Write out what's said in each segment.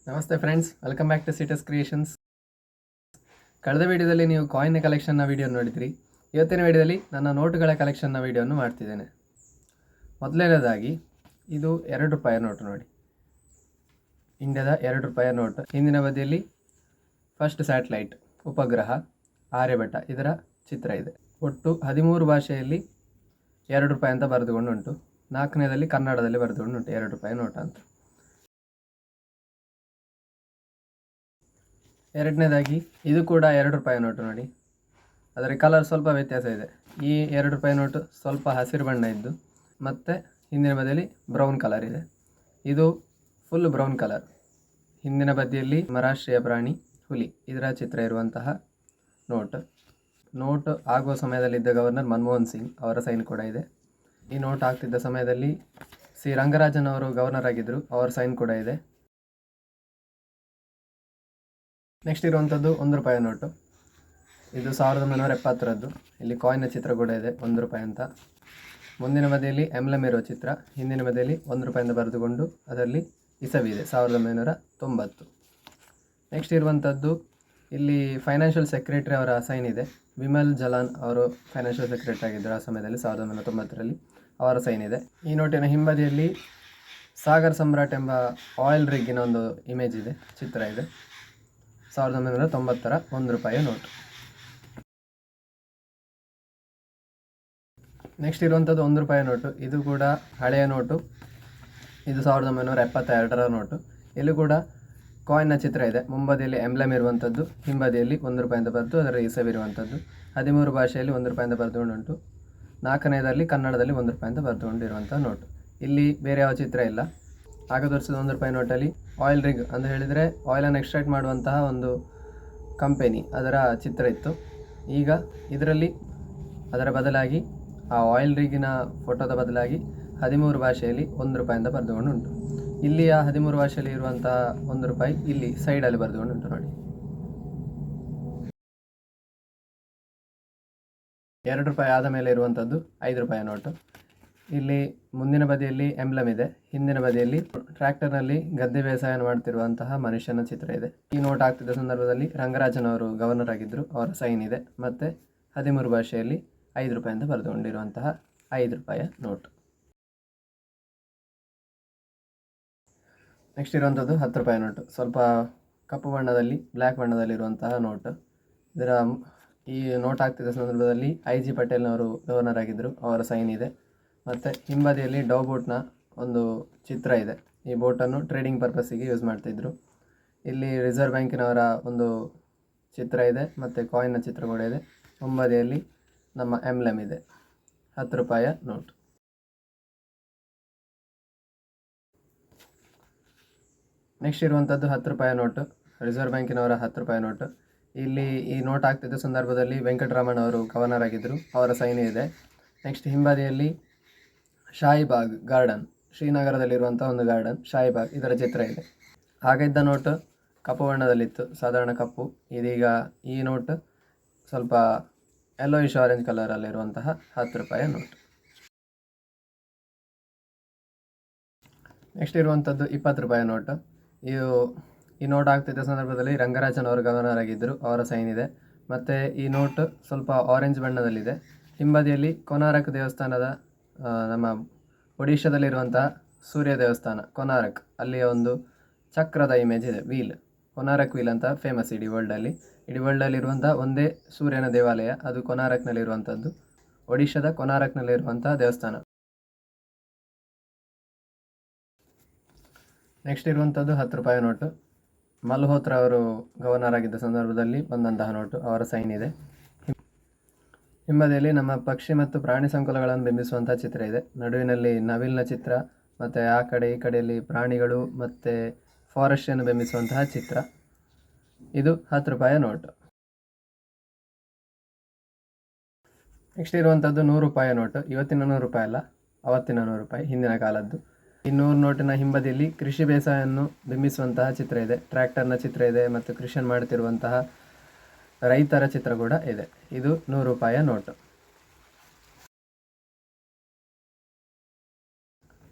ನಮಸ್ತೆ friends, welcome back to Citus creations. ಕಳೆದ ವಿಡಿಯೋದಲ್ಲಿ ನೀವು ಕಾಯಿನ್ ಕಲೆಕ್ಷನ್ನ ವಿಡಿಯೋ ನೋಡಿದ್ರಿ. ಇವತ್ತಿನ ವಿಡಿಯೋದಲ್ಲಿ ನನ್ನ ನೋಟುಗಳ ಕಲೆಕ್ಷನ್ನ ವಿಡಿಯೋವನ್ನು ಮಾಡ್ತಿದ್ದೇನೆ. ಮೊದಲನೇದಾಗಿ ಇದು ₹2 ನೋಟು ನೋಡಿ. ಇಂಡಿಯಾದ ₹2 ನೋಟು. ಹಿಂದಿನ ಬದಿಯಲ್ಲಿ ಫಸ್ಟ್ ಸ್ಯಾಟಲೈಟ್ ಉಪಗ್ರಹ ಆರ್ಯಭಟ ಇದರ ಚಿತ್ರ ಇದೆ. ಒಟ್ಟು 13 ಭಾಷೆಯಲ್ಲಿ ₹2 ಅಂತ ಬರೆದುಕೊಂಡು ಉಂಟು. 4ನೇದಲ್ಲಿ ಕನ್ನಡದಲ್ಲಿ ಬರೆದುಕೊಂಡು ಉಂಟು ₹2 ನೋಟ ಅಂತ. ಎರಡನೇದಾಗಿ ಇದು ಕೂಡ ₹2 ನೋಟು ನೋಡಿ. ಅದರ ಕಲರ್ ಸ್ವಲ್ಪ ವ್ಯತ್ಯಾಸ ಇದೆ. ಈ ₹2 ನೋಟು ಸ್ವಲ್ಪ ಹಸಿರು ಬಣ್ಣ ಇದ್ದು ಮತ್ತು ಹಿಂದಿನ ಬದಿಯಲ್ಲಿ ಬ್ರೌನ್ ಕಲರ್ ಇದೆ. ಇದು ಫುಲ್ ಬ್ರೌನ್ ಕಲರ್. ಹಿಂದಿನ ಬದಿಯಲ್ಲಿ ನಮ್ಮ ರಾಷ್ಟ್ರೀಯ ಪ್ರಾಣಿ ಹುಲಿ ಇದರ ಚಿತ್ರ ಇರುವಂತಹ ನೋಟು ಆಗುವ ಸಮಯದಲ್ಲಿದ್ದ ಗವರ್ನರ್ ಮನಮೋಹನ್ ಸಿಂಗ್ ಅವರ ಸೈನ್ ಕೂಡ ಇದೆ. ಈ ನೋಟ್ ಆಗ್ತಿದ್ದ ಸಮಯದಲ್ಲಿ ಸಿ ರಂಗರಾಜನ್ ಅವರು ಗವರ್ನರ್ ಆಗಿದ್ದರು, ಅವರ ಸೈನ್ ಕೂಡ ಇದೆ. ನೆಕ್ಸ್ಟ್ ಇರುವಂಥದ್ದು ₹1 ನೋಟು. ಇದು 1970ರದ್ದು. ಇಲ್ಲಿ ಕಾಯಿನ್ನ ಚಿತ್ರ ಕೂಡ ಇದೆ ₹1 ಅಂತ. ಮುಂದಿನ ಬದಿಯಲ್ಲಿ ಎಂಬ್ಲಮ್ ಇರೋ ಚಿತ್ರ, ಹಿಂದಿನ ಬದಿಯಲ್ಲಿ ₹1 ಅಂತ ಬರೆದುಕೊಂಡು ಅದರಲ್ಲಿ ಇಸವಿ ಇದೆ 1990. ನೆಕ್ಸ್ಟ್ ಇರುವಂಥದ್ದು ಇಲ್ಲಿ ಫೈನಾನ್ಷಿಯಲ್ ಸೆಕ್ರೆಟರಿ ಅವರ ಸೈನ್ ಇದೆ. ವಿಮಲ್ ಜಲಾನ್ ಅವರು ಫೈನಾನ್ಷಿಯಲ್ ಸೆಕ್ರೆಟರಿ ಆಗಿದ್ದರು ಆ ಸಮಯದಲ್ಲಿ 1990ರಲ್ಲಿ, ಅವರ ಸೈನ್ ಇದೆ. ಈ ನೋಟಿನ ಹಿಂಬದಿಯಲ್ಲಿ ಸಾಗರ್ ಸಮ್ರಾಟ್ ಎಂಬ ಆಯಿಲ್ ರಿಗ್ಗಿನ ಒಂದು ಇಮೇಜ್ ಇದೆ, ಚಿತ್ರ ಇದೆ. 1990ರ ₹1 ನೋಟು. ನೆಕ್ಸ್ಟ್ ಇರುವಂಥದ್ದು ₹1 ನೋಟು. ಇದು ಕೂಡ ಹಳೆಯ ನೋಟು. ಇದು 1972ರ ನೋಟು. ಇಲ್ಲೂ ಕೂಡ ಕಾಯಿನ್ನ ಚಿತ್ರ ಇದೆ. ಮುಂಬದಿಯಲ್ಲಿ ಎಂಬ್ಲಮ್ ಇರುವಂಥದ್ದು, ಹಿಂಬದಿಯಲ್ಲಿ ₹1 ಅಂತ ಬರೆದು ಅದರ ಇಸವಿರುವಂಥದ್ದು. 13 ಭಾಷೆಯಲ್ಲಿ ₹1 ಅಂತ ಬರೆದುಕೊಂಡುಂಟು. 4ನೇದಲ್ಲಿ ಕನ್ನಡದಲ್ಲಿ ₹1 ಅಂತ ಬರೆದುಕೊಂಡಿರುವಂಥ ನೋಟು. ಇಲ್ಲಿ ಬೇರೆ ಯಾವ ಚಿತ್ರ ಇಲ್ಲ. ಆಗ ತೋರಿಸಿದ ₹1 ನೋಟಲ್ಲಿ ಆಯಿಲ್ ರಿಗ್ ಅಂತ ಹೇಳಿದರೆ ಆಯಿಲನ್ನು ಎಕ್ಸ್ಟ್ರಾಕ್ಟ್ ಮಾಡುವಂತಹ ಒಂದು ಕಂಪೆನಿ ಅದರ ಚಿತ್ರ ಇತ್ತು. ಈಗ ಇದರಲ್ಲಿ ಅದರ ಬದಲಾಗಿ ಆ ಆಯಿಲ್ ರಿಗ್ಗಿನ ಫೋಟೋದ ಬದಲಾಗಿ 13 ಭಾಷೆಯಲ್ಲಿ ₹1 ಅಂತ ಬರೆದುಕೊಂಡು ಉಂಟು. ಇಲ್ಲಿಯ 13 ಭಾಷೆಯಲ್ಲಿ ಇರುವಂತಹ ₹1 ಇಲ್ಲಿ ಸೈಡಲ್ಲಿ ಬರೆದುಕೊಂಡು ಉಂಟು ನೋಡಿ. ₹2 ಆದ ಮೇಲೆ ಇರುವಂಥದ್ದು ₹5 ನೋಟು. ಇಲ್ಲಿ ಮುಂದಿನ ಬದಿಯಲ್ಲಿ ಎಂಬ್ಲಮ್ ಇದೆ, ಹಿಂದಿನ ಬದಿಯಲ್ಲಿ ಟ್ರ್ಯಾಕ್ಟರ್ನಲ್ಲಿ ಗದ್ದೆ ಬೇಸಾಯ ಮಾಡ್ತಿರುವಂತಹ ಮನುಷ್ಯನ ಚಿತ್ರ ಇದೆ. ಈ ನೋಟ್ ಆಗ್ತಿದ್ದ ಸಂದರ್ಭದಲ್ಲಿ ರಂಗರಾಜನ್ ಅವರು ಗವರ್ನರ್ ಆಗಿದ್ದರು, ಅವರ ಸೈನ್ ಇದೆ. ಮತ್ತು 13 ಭಾಷೆಯಲ್ಲಿ ₹5 ಅಂತ ಬರೆದುಕೊಂಡಿರುವಂತಹ ₹5 ನೋಟು. ನೆಕ್ಸ್ಟ್ ಇರುವಂಥದ್ದು ₹10 ನೋಟು. ಸ್ವಲ್ಪ ಕಪ್ಪು ಬಣ್ಣದಲ್ಲಿ ಬ್ಲ್ಯಾಕ್ ಬಣ್ಣದಲ್ಲಿರುವಂತಹ ನೋಟು. ಈ ನೋಟ್ ಆಗ್ತಿದ್ದ ಸಂದರ್ಭದಲ್ಲಿ IG ಪಟೇಲ್ನವರು ಗವರ್ನರ್ ಆಗಿದ್ದರು, ಅವರ ಸೈನ್ ಇದೆ. ಮತ್ತು ಹಿಂಬದಿಯಲ್ಲಿ ಡವ್ ಬೋಟ್ನ ಒಂದು ಚಿತ್ರ ಇದೆ. ಈ ಬೋಟನ್ನು ಟ್ರೇಡಿಂಗ್ ಪರ್ಪಸ್ಸಿಗೆ ಯೂಸ್ ಮಾಡ್ತಿದ್ರು. ಇಲ್ಲಿ ರಿಸರ್ವ್ ಬ್ಯಾಂಕಿನವರ ಒಂದು ಚಿತ್ರ ಇದೆ ಮತ್ತು ಕಾಯಿನ್ನ ಚಿತ್ರ ಕೂಡ ಇದೆ. ಮುಂಬದಿಯಲ್ಲಿ ನಮ್ಮ ಎಂಬ್ಲಮ್ ಇದೆ. ₹10 ನೋಟು. ನೆಕ್ಸ್ಟ್ ಇರುವಂಥದ್ದು ₹10 ನೋಟು, ರಿಸರ್ವ್ ಬ್ಯಾಂಕಿನವರ ₹10 ನೋಟು. ಇಲ್ಲಿ ಈ ನೋಟ್ ಆಗ್ತಿದ್ದ ಸಂದರ್ಭದಲ್ಲಿ ವೆಂಕಟರಮಣ್ ಅವರು ಗವರ್ನರ್ ಆಗಿದ್ದರು, ಅವರ ಸೈನ್ ಇದೆ. ನೆಕ್ಸ್ಟ್ ಹಿಂಬದಿಯಲ್ಲಿ ಶಾಹಿಬಾಗ್ ಗಾರ್ಡನ್, ಶ್ರೀನಗರದಲ್ಲಿರುವಂಥ ಒಂದು ಗಾರ್ಡನ್ ಶಾಹಿಬಾಗ್ ಇದರ ಚಿತ್ರ ಇದೆ. ಆಗ ಇದ್ದ ನೋಟು ಕಪ್ಪು ಬಣ್ಣದಲ್ಲಿತ್ತು, ಸಾಧಾರಣ ಕಪ್ಪು. ಇದೀಗ ಈ ನೋಟು ಸ್ವಲ್ಪ ಯೆಲ್ಲೋಯಿಶ್ ಆರೆಂಜ್ ಕಲರಲ್ಲಿರುವಂತಹ ₹10 ನೋಟು. ನೆಕ್ಸ್ಟ್ ಇರುವಂಥದ್ದು ₹20 ನೋಟು. ಈ ನೋಟ್ ಆಗ್ತಿದ್ದ ಸಂದರ್ಭದಲ್ಲಿ ರಂಗರಾಜನ್ ಅವರು ಗವರ್ನರ್ ಆಗಿದ್ದರು, ಅವರ ಸೈನ್ ಇದೆ. ಮತ್ತು ಈ ನೋಟು ಸ್ವಲ್ಪ ಆರೆಂಜ್ ಬಣ್ಣದಲ್ಲಿದೆ. ಹಿಂಬದಿಯಲ್ಲಿ ಕೊನಾರಕ್ ದೇವಸ್ಥಾನದ ನಮ್ಮ ಒಡಿಶಾದಲ್ಲಿರುವಂತಹ ಸೂರ್ಯ ದೇವಸ್ಥಾನ ಕೊನಾರಕ್, ಅಲ್ಲಿಯ ಒಂದು ಚಕ್ರದ ಇಮೇಜ್ ಇದೆ, ವೀಲ್, ಕೊನಾರಕ್ ವೀಲ್ ಅಂತ ಫೇಮಸ್ ಇಡೀ ವರ್ಲ್ಡಲ್ಲಿರುವಂಥ ಒಂದೇ ಸೂರ್ಯನ ದೇವಾಲಯ, ಅದು ಕೊನಾರಕ್ನಲ್ಲಿರುವಂಥದ್ದು, ಒಡಿಶಾದ ಕೊನಾರಕ್ನಲ್ಲಿರುವಂಥ ದೇವಸ್ಥಾನ. ನೆಕ್ಸ್ಟ್ ಇರುವಂಥದ್ದು ₹10 ನೋಟು. ಮಲ್ಹೋತ್ರ ಅವರು ಗವರ್ನರ್ ಆಗಿದ್ದ ಸಂದರ್ಭದಲ್ಲಿ ಬಂದಂತಹ ನೋಟು, ಅವರ ಸೈನ್ ಇದೆ. ಹಿಂಬದಿಯಲ್ಲಿ ನಮ್ಮ ಪಕ್ಷಿ ಮತ್ತು ಪ್ರಾಣಿ ಸಂಕುಲಗಳನ್ನು ಬಿಂಬಿಸುವಂಥ ಚಿತ್ರ ಇದೆ. ನಡುವಿನಲ್ಲಿ ನವಿಲಿನ ಚಿತ್ರ ಮತ್ತು ಆ ಕಡೆ ಈ ಕಡೆಯಲ್ಲಿ ಪ್ರಾಣಿಗಳು ಮತ್ತು ಫಾರೆಸ್ಟನ್ನು ಬಿಂಬಿಸುವಂತಹ ಚಿತ್ರ. ಇದು ₹10 ನೋಟು. ನೆಕ್ಸ್ಟ್ ಇರುವಂಥದ್ದು ₹100 ನೋಟು. ಇವತ್ತಿನ ₹100 ಅಲ್ಲ, ಅವತ್ತಿನ ₹100, ಹಿಂದಿನ ಕಾಲದ್ದು. ಈ 100 ನೋಟಿನ ಹಿಂಬದಿಯಲ್ಲಿ ಕೃಷಿ ಬೇಸಾಯವನ್ನು ಬಿಂಬಿಸುವಂತಹ ಚಿತ್ರ ಇದೆ, ಟ್ರ್ಯಾಕ್ಟರ್ನ ಚಿತ್ರ ಇದೆ ಮತ್ತು ಕೃಷಿಯನ್ನು ಮಾಡುತ್ತಿರುವಂತಹ ರೈತರ ಚಿತ್ರ ಕೂಡ ಇದೆ. ಇದು ₹100 ನೋಟು.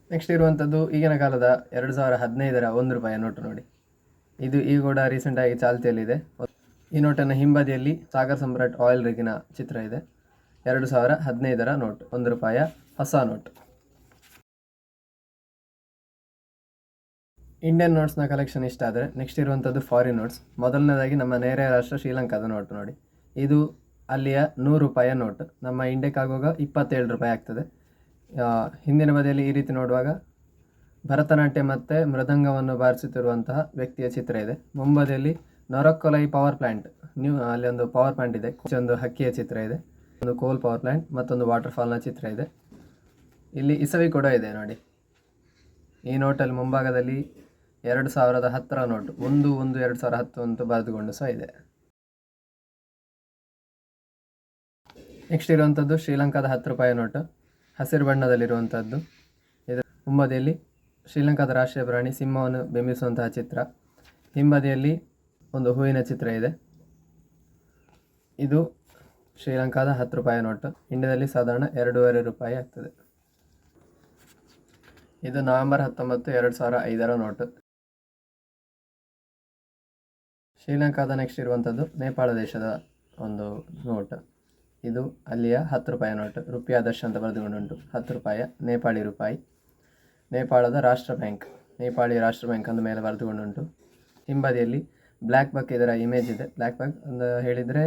ನೆಕ್ಸ್ಟ್ ಇರುವಂಥದ್ದು ಈಗಿನ ಕಾಲದ 2015ರ ₹1 ನೋಟು ನೋಡಿ. ಇದು ಈಗ ಕೂಡ ರೀಸೆಂಟಾಗಿ ಚಾಲ್ತಿಯಲ್ಲಿದೆ. ಈ ನೋಟನ್ನು ಹಿಂಬದಿಯಲ್ಲಿ ಸಾಗರ್ ಸಮ್ರಾಟ್ ಆಯಿಲ್ ರಿಗಿನ ಚಿತ್ರ ಇದೆ. 2015ರ ನೋಟ್, ₹1 ಹೊಸ ನೋಟ್. ಇಂಡಿಯನ್ ನೋಟ್ಸ್ನ ಕಲೆಕ್ಷನ್ ಇಷ್ಟ ಆದರೆ ನೆಕ್ಸ್ಟ್ ಇರುವಂಥದ್ದು ಫಾರಿನ್ ನೋಟ್ಸ್. ಮೊದಲನೇದಾಗಿ ನಮ್ಮ ನೆರೆಯ ರಾಷ್ಟ್ರ ಶ್ರೀಲಂಕಾದ ನೋಟ್ ನೋಡಿ. ಇದು ಅಲ್ಲಿಯ ₹100 ನೋಟ್. ನಮ್ಮ ಇಂಡಿಯಾಕ್ಕೆ ಆಗುವಾಗ ₹27 ಆಗ್ತದೆ. ಹಿಂದಿನ ಬದಿಯಲ್ಲಿ ಈ ರೀತಿ ನೋಡುವಾಗ ಭರತನಾಟ್ಯ ಮತ್ತು ಮೃದಂಗವನ್ನು ಬಾರಿಸುತ್ತಿರುವಂತಹ ವ್ಯಕ್ತಿಯ ಚಿತ್ರ ಇದೆ. ಮುಂಬದಿಯಲ್ಲಿ ನೊರೊಕೊಲೈ ಪವರ್ ಪ್ಲ್ಯಾಂಟ್, ಅಲ್ಲಿ ಒಂದು ಪವರ್ ಪ್ಲ್ಯಾಂಟ್ ಇದೆ. ಒಂದು ಹಕ್ಕಿಯ ಚಿತ್ರ ಇದೆ, ಒಂದು ಕೋಲ್ ಪವರ್ ಪ್ಲ್ಯಾಂಟ್, ಮತ್ತೊಂದು ವಾಟರ್ಫಾಲ್ನ ಚಿತ್ರ ಇದೆ. ಇಲ್ಲಿ ಇಸವಿ ಕೂಡ ಇದೆ ನೋಡಿ. ಈ ನೋಟಲ್ಲಿ ಮುಂಭಾಗದಲ್ಲಿ 2010ರ ನೋಟು 1/1/2010 ಅಂತ ಬರೆದುಕೊಂಡು ಸಹ ಇದೆ. ನೆಕ್ಸ್ಟ್ ಇರುವಂಥದ್ದು ಶ್ರೀಲಂಕಾದ ₹10 ನೋಟು, ಹಸಿರು ಬಣ್ಣದಲ್ಲಿರುವಂಥದ್ದು. ಇದು ಮುಂಬದಿಯಲ್ಲಿ ಶ್ರೀಲಂಕಾದ ರಾಷ್ಟ್ರೀಯ ಪ್ರಾಣಿ ಸಿಂಹವನ್ನು ಬಿಂಬಿಸುವಂತಹ ಚಿತ್ರ. ಹಿಂಬದಿಯಲ್ಲಿ ಒಂದು ಹೂವಿನ ಚಿತ್ರ ಇದೆ. ಇದು ಶ್ರೀಲಂಕಾದ ₹10 ನೋಟು. ಇಂಡಿಯಾದಲ್ಲಿ ಸಾಧಾರಣ ₹2.5 ಆಗ್ತದೆ. ಇದು ನವೆಂಬರ್ 19, 2005ರ ನೋಟು. ಶ್ರೀಲಂಕಾದ ನೆಕ್ಸ್ಟ್ ಇರುವಂಥದ್ದು ನೇಪಾಳ ದೇಶದ ಒಂದು ನೋಟು. ಇದು ಅಲ್ಲಿಯ ₹10 ನೋಟು. ರೂಪಾಯಿ ಅಂತ ಬರೆದುಕೊಂಡುಂಟು. ₹10 ನೇಪಾಳಿ ರೂಪಾಯಿ. ನೇಪಾಳದ ರಾಷ್ಟ್ರ ಬ್ಯಾಂಕ್, ನೇಪಾಳಿ ರಾಷ್ಟ್ರ ಬ್ಯಾಂಕ್ ಅಂದ ಮೇಲೆ ಬರೆದುಕೊಂಡುಂಟು. ಹಿಂಬದಿಯಲ್ಲಿ ಬ್ಲ್ಯಾಕ್ ಬಕ್ ಇದರ ಇಮೇಜ್ ಇದೆ. ಬ್ಲ್ಯಾಕ್ ಬಕ್ ಅಂತ ಹೇಳಿದರೆ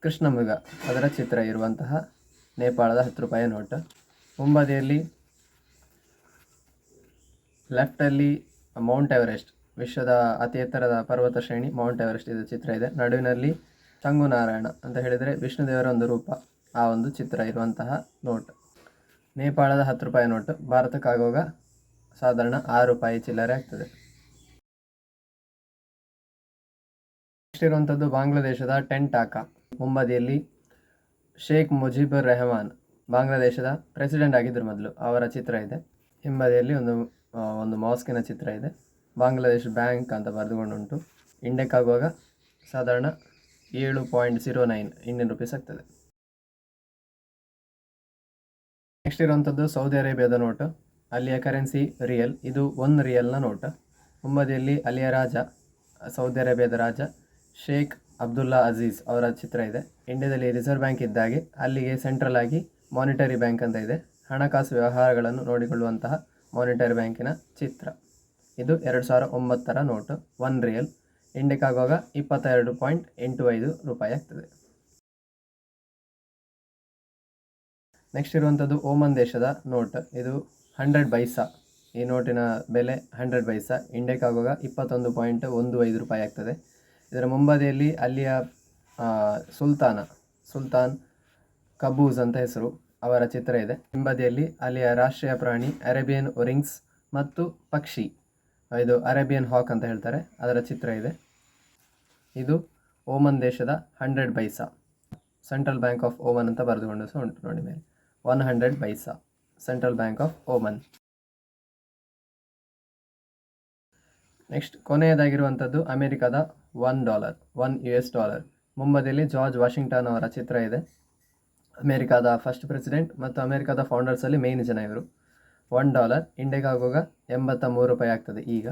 ಕೃಷ್ಣ ಮೃಗ, ಅದರ ಚಿತ್ರ ಇರುವಂತಹ ನೇಪಾಳದ ₹10 ನೋಟು. ಮುಂಬದಿಯಲ್ಲಿ ಲೆಫ್ಟಲ್ಲಿ ಮೌಂಟ್ ಎವರೆಸ್ಟ್, ವಿಶ್ವದ ಅತಿ ಎತ್ತರದ ಪರ್ವತ ಶ್ರೇಣಿ ಮೌಂಟ್ ಎವರೆಸ್ಟ್ ಇದರ ಚಿತ್ರ ಇದೆ. ನಡುವಿನಲ್ಲಿ ಶಂಗುನಾರಾಯಣ ಅಂತ ಹೇಳಿದರೆ ವಿಷ್ಣುದೇವರ ಒಂದು ರೂಪ, ಆ ಒಂದು ಚಿತ್ರ ಇರುವಂತಹ ನೋಟ್. ನೇಪಾಳದ ₹10 ನೋಟು ಭಾರತಕ್ಕಾಗುವಾಗ ಸಾಧಾರಣ ₹6 ಚಿಲ್ಲರೆ ಆಗ್ತದೆ. ನೆಕ್ಸ್ಟ್ ಇರುವಂಥದ್ದು ಬಾಂಗ್ಲಾದೇಶದ 10 ಟಾಕಾ. ಮುಂಬದಿಯಲ್ಲಿ ಶೇಖ್ ಮುಜಿಬುರ್ ರೆಹಮಾನ್, ಬಾಂಗ್ಲಾದೇಶದ ಪ್ರೆಸಿಡೆಂಟ್ ಆಗಿದ್ದರು ಮೊದಲು, ಅವರ ಚಿತ್ರ ಇದೆ. ಹಿಂಬದಿಯಲ್ಲಿ ಒಂದು ಮಾಸ್ಕಿನ ಚಿತ್ರ ಇದೆ. ಬಾಂಗ್ಲಾದೇಶ್ ಬ್ಯಾಂಕ್ ಅಂತ ಬರೆದುಕೊಂಡುಂಟು. ಇಂಡಿಯಾಕ್ಕಾಗುವಾಗ ಸಾಧಾರಣ 7.09 ಇಂಡಿಯನ್ ರುಪೀಸ್ ಆಗ್ತದೆ. ನೆಕ್ಸ್ಟ್ ಇರುವಂಥದ್ದು ಸೌದಿ ಅರೇಬಿಯಾದ ನೋಟು. ಅಲ್ಲಿಯ ಕರೆನ್ಸಿ ರಿಯಲ್. ಇದು $1 ನೋಟು. ಮುಂಬದಿಯಲ್ಲಿ ಅಲ್ಲಿಯ ರಾಜ, ಸೌದಿ ಅರೇಬಿಯಾದ ರಾಜ ಶೇಖ್ ಅಬ್ದುಲ್ಲಾ ಅಜೀಜ್ ಅವರ ಚಿತ್ರ ಇದೆ. ಇಂಡಿಯಾದಲ್ಲಿ ರಿಸರ್ವ್ ಬ್ಯಾಂಕ್ ಇದ್ದಾಗೆ ಅಲ್ಲಿಗೆ ಸೆಂಟ್ರಲ್ ಆಗಿ ಮಾನಿಟರಿ ಬ್ಯಾಂಕ್ ಅಂತ ಇದೆ. ಹಣಕಾಸು ವ್ಯವಹಾರಗಳನ್ನು ನೋಡಿಕೊಳ್ಳುವಂತಹ ಮಾನಿಟರಿ ಬ್ಯಾಂಕಿನ ಚಿತ್ರ. ಇದು 2009ರ ನೋಟು, $1. ಇಂಡಿಯಾಕ್ಕಾಗುವಾಗ ₹22.85 ಆಗ್ತದೆ. ನೆಕ್ಸ್ಟ್ ಇರುವಂಥದ್ದು ಓಮನ್ ದೇಶದ ನೋಟ್. ಇದು 100 ಪೈಸಾ. ಈ ನೋಟಿನ ಬೆಲೆ 100 ಪೈಸಾ. ಇಂಡಿಯಾಕ್ಕಾಗುವಾಗ ₹21.15 ಆಗ್ತದೆ. ಇದರ ಮುಂಬದಿಯಲ್ಲಿ ಅಲ್ಲಿಯ ಸುಲ್ತಾನ್ ಕಬೂಸ್ ಅಂತ ಹೆಸರು, ಅವರ ಚಿತ್ರ ಇದೆ. ಹಿಂಬದಿಯಲ್ಲಿ ಅಲ್ಲಿಯ ರಾಷ್ಟ್ರೀಯ ಪ್ರಾಣಿ ಅರೇಬಿಯನ್ ಒರಿಂಗ್ಸ್ ಮತ್ತು ಪಕ್ಷಿ, ಇದು ಅರೇಬಿಯನ್ ಹಾಕ್ ಅಂತ ಹೇಳ್ತಾರೆ, ಅದರ ಚಿತ್ರ ಇದೆ. ಇದು ಓಮನ್ ದೇಶದ 100 paisa. Central bank of Oman ಅಂತ ಬರೆದುಕೊಂಡು ಸಹ ಉಂಟು ನೋಡಿ ಮೇಲೆ. 100 paisa, central bank of Oman. Next ಕೊನೆಯದಾಗಿರುವಂಥದ್ದು ಅಮೆರಿಕದ $1, $1. ಮುಂಬದಿಯಲ್ಲಿ ಜಾರ್ಜ್ ವಾಷಿಂಗ್ಟನ್ ಅವರ ಚಿತ್ರ ಇದೆ. ಅಮೆರಿಕಾದ ಫಸ್ಟ್ ಪ್ರೆಸಿಡೆಂಟ್ ಮತ್ತು ಅಮೆರಿಕಾದ ಫೌಂಡರ್ಸಲ್ಲಿ ಮೇನ್ ಜನ ಇವರು. $1 ಇಂಡಿಯಾಗಾಗುವಾಗ ₹83 ಆಗ್ತದೆ ಈಗ.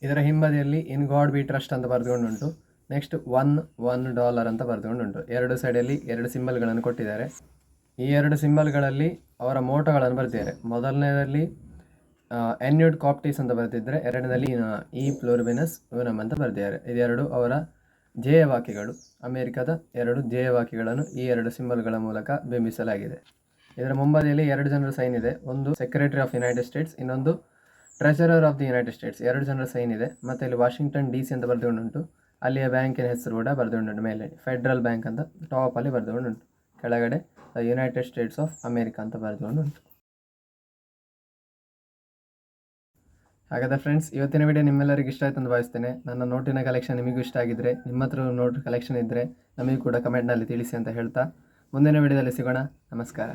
ಇದರ ಹಿಂಬದಿಯಲ್ಲಿ ಇನ್ ಗಾಡ್ ಬಿ ಟ್ರಸ್ಟ್ ಅಂತ ಬರೆದುಕೊಂಡುಂಟು. ನೆಕ್ಸ್ಟ್ $1 ಅಂತ ಬರೆದುಕೊಂಡುಂಟು. ಎರಡು ಸೈಡಲ್ಲಿ 2 ಸಿಂಬಲ್ಗಳನ್ನು ಕೊಟ್ಟಿದ್ದಾರೆ. ಈ 2 ಸಿಂಬಲ್ಗಳಲ್ಲಿ ಅವರ ಮೋಟೋಗಳನ್ನು ಬರೆದಿದ್ದಾರೆ. ಮೊದಲನೇದಲ್ಲಿ ಎನ್ಯೂಡ್ ಕಾಪ್ಟಿಸ್ ಅಂತ ಬರೆದಿದ್ದರೆ, ಎರಡನೇದಲ್ಲಿ ಇ ಪ್ಲೂರಿಬಿನಸ್ ಯೂನಮ್ ಅಂತ ಬರೆದಿದ್ದಾರೆ. ಇದೆರಡು ಅವರ ಧ್ಯೇಯವಾಕ್ಯಗಳು. ಅಮೆರಿಕದ 2 ಧ್ಯೇಯವಾಕ್ಯಗಳನ್ನು ಈ 2 ಸಿಂಬಲ್ಗಳ ಮೂಲಕ ಬಿಂಬಿಸಲಾಗಿದೆ. ಇದರ ಮುಂಬದಿಯಲ್ಲಿ 2 ಜನರ ಸೈನ್ ಇದೆ. ಒಂದು ಸೆಕ್ರೆಟರಿ ಆಫ್ ಯುನೈಟೆಡ್ ಸ್ಟೇಟ್ಸ್, ಇನ್ನೊಂದು treasurer of the United States. 2 ಜನರ ಸೈನ್ ಇದೆ. ಮತ್ತು ಇಲ್ಲಿ ವಾಷಿಂಗ್ಟನ್ DC ಅಂತ ಬರೆದುಕೊಂಡುಂಟು. ಅಲ್ಲಿಯ ಬ್ಯಾಂಕಿನ ಹೆಸರು ಕೂಡ ಬರೆದುಕೊಂಡುಂಟು. ಮೇಲೆ ಫೆಡ್ರಲ್ ಬ್ಯಾಂಕ್ ಅಂತ ಟಾಪಲ್ಲಿ ಬರೆದುಕೊಂಡುಂಟು, ಕೆಳಗಡೆ ಯುನೈಟೆಡ್ ಸ್ಟೇಟ್ಸ್ ಆಫ್ ಅಮೇರಿಕಾ ಅಂತ ಬರೆದುಕೊಂಡುಂಟು. ಹಾಗಾದರೆ ಫ್ರೆಂಡ್ಸ್, ಇವತ್ತಿನ ವಿಡಿಯೋ ನಿಮ್ಮೆಲ್ಲರಿಗೂ ಇಷ್ಟ ಆಯ್ತು ಅಂತ ಭಾವಿಸ್ತೇನೆ. ನನ್ನ ನೋಟಿನ ಕಲೆಕ್ಷನ್ ನಿಮಗೂ ಇಷ್ಟ ಆಗಿದ್ದರೆ, ನಿಮ್ಮ ಹತ್ರ ನೋಟ್ ಕಲೆಕ್ಷನ್ ಇದ್ದರೆ ನಮಗೂ ಕೂಡ ಕಮೆಂಟ್ನಲ್ಲಿ ತಿಳಿಸಿ ಅಂತ ಹೇಳ್ತಾ ಮುಂದಿನ ವಿಡಿಯೋದಲ್ಲಿ ಸಿಗೋಣ. ನಮಸ್ಕಾರ.